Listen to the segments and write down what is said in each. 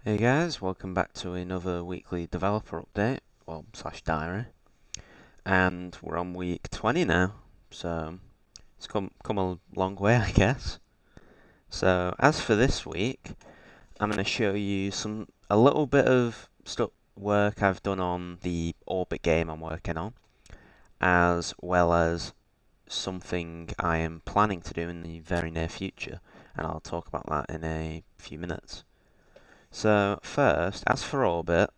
Hey guys, welcome back to another weekly developer update, well, slash diary. And we're on week 20 now, so it's come a long way, I guess. So as for this week, I'm going to show you a little bit of work I've done on the Orbit game I'm working on, as well as something I am planning to do in the very near future, and I'll talk about that in a few minutes. So first, as for Orbit,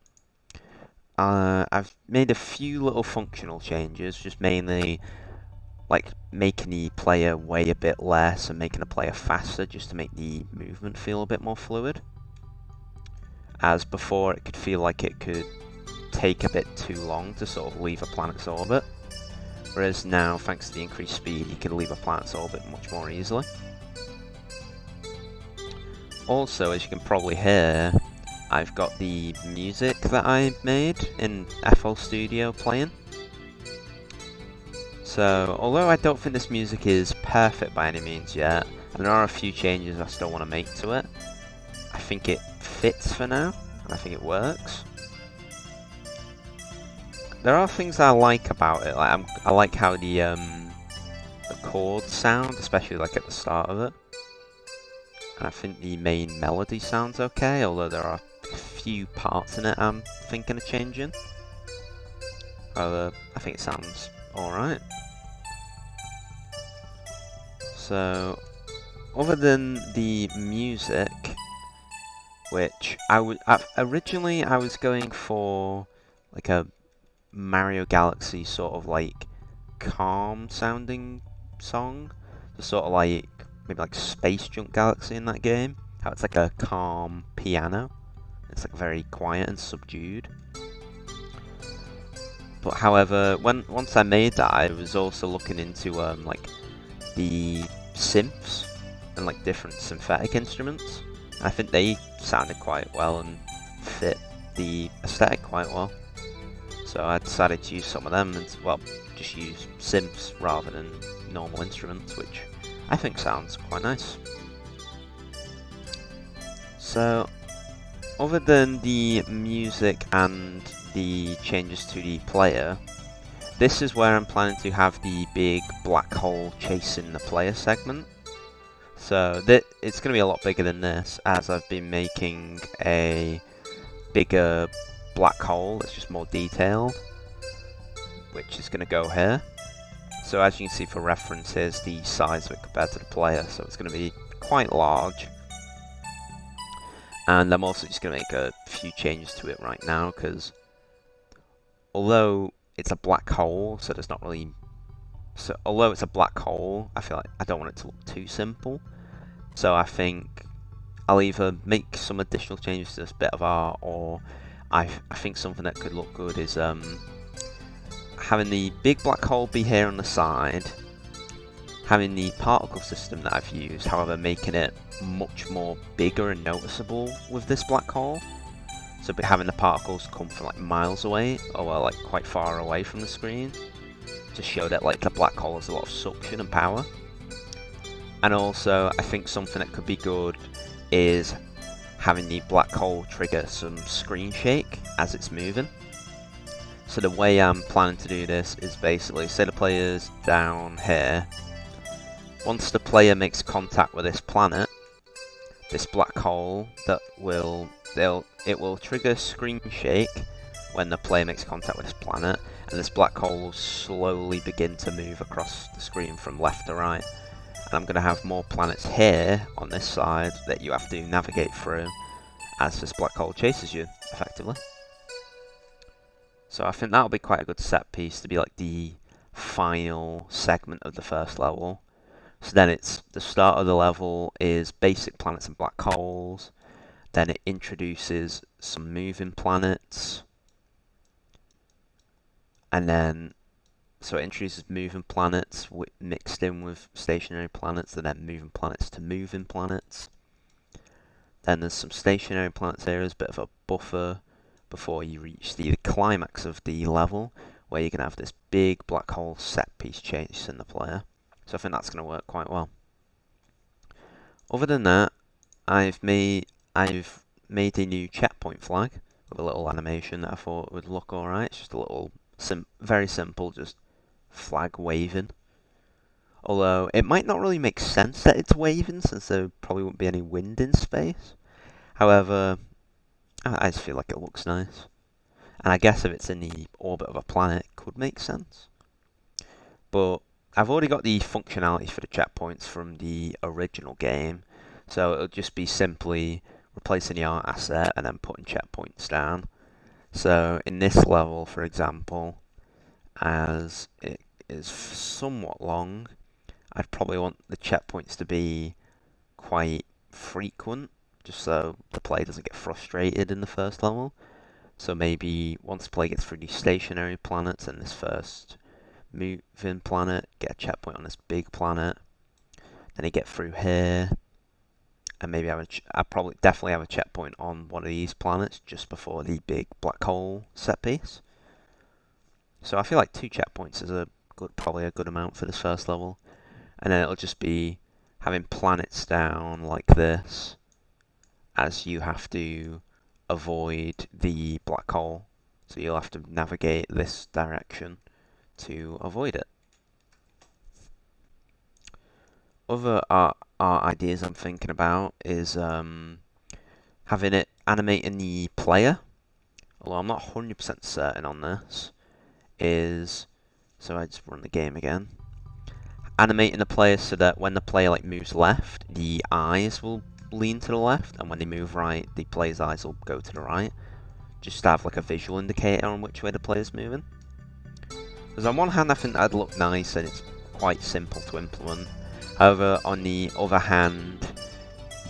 I've made a few little functional changes, just mainly like making the player weigh a bit less and making the player faster, just to make the movement feel a bit more fluid. As before, it could feel like it could take a bit too long to sort of leave a planet's orbit, whereas now, thanks to the increased speed, you can leave a planet's orbit much more easily. Also, as you can probably hear, I've got the music that I made in FL Studio playing. So, although I don't think this music is perfect by any means yet, and there are a few changes I still want to make to it, I think it fits for now, and I think it works. There are things I like about it. I like how the chords sound, especially like at the start of it. And I think the main melody sounds okay, although there are a few parts in it I'm thinking of changing. I think it sounds alright. So, other than the music, which originally I was going for like a Mario Galaxy sort of like calm sounding song, the sort of like maybe like Space Junk Galaxy in that game. How it's like a calm piano. It's like very quiet and subdued. But however, once I made that, I was also looking into like the synths and like different synthetic instruments. I think they sounded quite well and fit the aesthetic quite well. So I decided to use some of them and, well, just use synths rather than normal instruments, which I think sounds quite nice. So, other than the music and the changes to the player, this is where I'm planning to have the big black hole chasing the player segment. So it's going to be a lot bigger than this, as I've been making a bigger black hole that's just more detailed, which is going to go here. So as you can see for reference, here's the size of it compared to the player, so it's going to be quite large. And I'm also just going to make a few changes to it right now, because although it's a black hole, so there's not really... So although it's a black hole, I feel like I don't want it to look too simple. So I think I'll either make some additional changes to this bit of art, or I think something that could look good is having the big black hole be here on the side, having the particle system that I've used, however making it much more bigger and noticeable with this black hole. So having the particles come from like miles away, or like quite far away from the screen, to show that like the black hole has a lot of suction and power. And also, I think something that could be good is having the black hole trigger some screen shake as it's moving. So the way I'm planning to do this is basically, say the player's down here. Once the player makes contact with this planet, this black hole it will trigger screen shake when the player makes contact with this planet, and this black hole will slowly begin to move across the screen from left to right. And I'm going to have more planets here on this side that you have to navigate through as this black hole chases you, effectively. So I think that'll be quite a good set piece to be like the final segment of the first level. So then it's the start of the level is basic planets and black holes. Then it introduces some moving planets. And then so it introduces moving planets mixed in with stationary planets, and then moving planets to moving planets. Then there's some stationary planets here as a bit of a buffer before you reach the climax of the level, where you can have this big black hole set piece chasing the player. So I think that's going to work quite well. Other than that, I've made a new checkpoint flag with a little animation that I thought would look alright. It's just a little, very simple, just flag waving. Although, it might not really make sense that it's waving, since there probably won't be any wind in space. However, I just feel like it looks nice. And I guess if it's in the orbit of a planet, it could make sense. But I've already got the functionality for the checkpoints from the original game, so it'll just be simply replacing the art asset and then putting checkpoints down. So in this level, for example, as it is somewhat long, I'd probably want the checkpoints to be quite frequent, just so the player doesn't get frustrated in the first level. So maybe once the player gets through these stationary planets and this first moving planet, get a checkpoint on this big planet, then you get through here, and maybe I probably definitely have a checkpoint on one of these planets just before the big black hole set piece. So I feel like 2 checkpoints is probably a good amount for this first level, and then it'll just be having planets down like this as you have to avoid the black hole. So you'll have to navigate this direction to avoid it. Other art ideas I'm thinking about is having it animating the player, although I'm not 100% certain on this, so I just run the game again. Animating the player so that when the player moves left, the eyes will lean to the left, and when they move right, the player's eyes will go to the right. Just to have a visual indicator on which way the player's moving. Because on one hand, I think that'd look nice and it's quite simple to implement. However, on the other hand,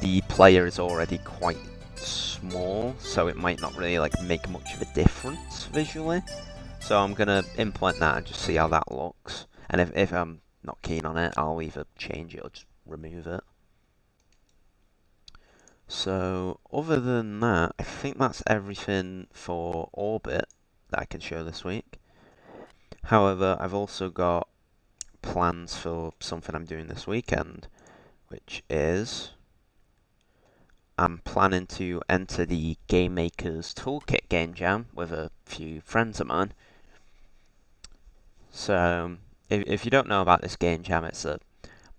the player is already quite small, so it might not really make much of a difference visually. So I'm gonna implement that and just see how that looks. And if I'm not keen on it, I'll either change it or just remove it. So other than that, I think that's everything for Orbit that I can show this week. However, I've also got plans for something I'm doing this weekend, which is I'm planning to enter the Game Maker's Toolkit game jam with a few friends of mine. So, if you don't know about this game jam, it's a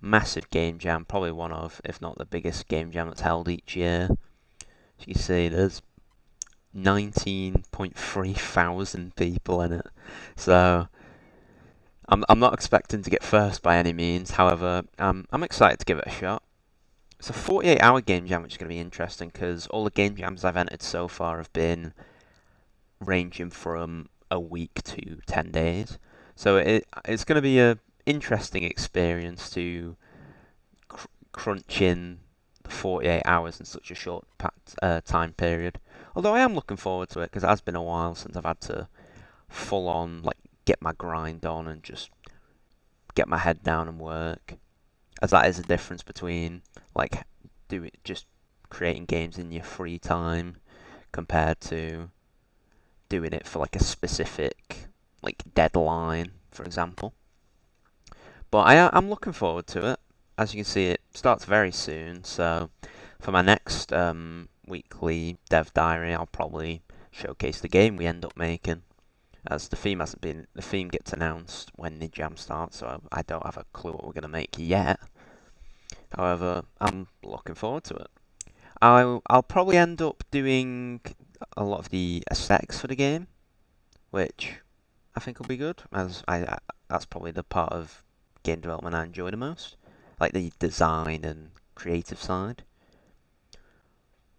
massive game jam, probably one of, if not the biggest game jam that's held each year. As you can see, there's 19.3 thousand people in it. So, I'm not expecting to get first by any means. However, I'm excited to give it a shot. It's a 48-hour game jam, which is going to be interesting because all the game jams I've entered so far have been ranging from a week to 10 days. So it's going to be an interesting experience to crunch in the 48 hours in such a short time period. Although I am looking forward to it because it has been a while since I've had to full on get my grind on and just get my head down and work. As that is the difference between just creating games in your free time compared to doing it for a specific deadline, for example. But I'm looking forward to it. As you can see, it starts very soon. So for my next weekly dev diary, I'll probably showcase the game we end up making. As the theme gets announced when the jam starts, so I don't have a clue what we're gonna make yet. However, I'm looking forward to it. I'll probably end up doing a lot of the aesthetics for the game, which I think will be good, as that's probably the part of game development I enjoy the most, like the design and creative side.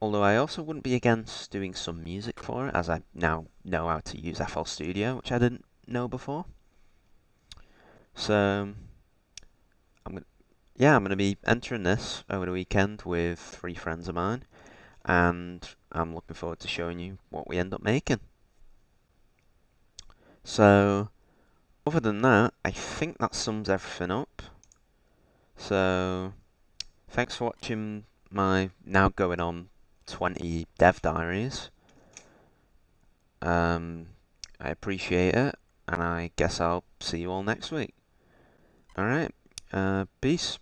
Although I also wouldn't be against doing some music for it, as I now know how to use FL Studio, which I didn't know before. So I'm gonna be entering this over the weekend with 3 friends of mine, and I'm looking forward to showing you what we end up making. So, other than that, I think that sums everything up. So, thanks for watching my now going on 20 dev diaries. I appreciate it, and I guess I'll see you all next week. Alright, peace.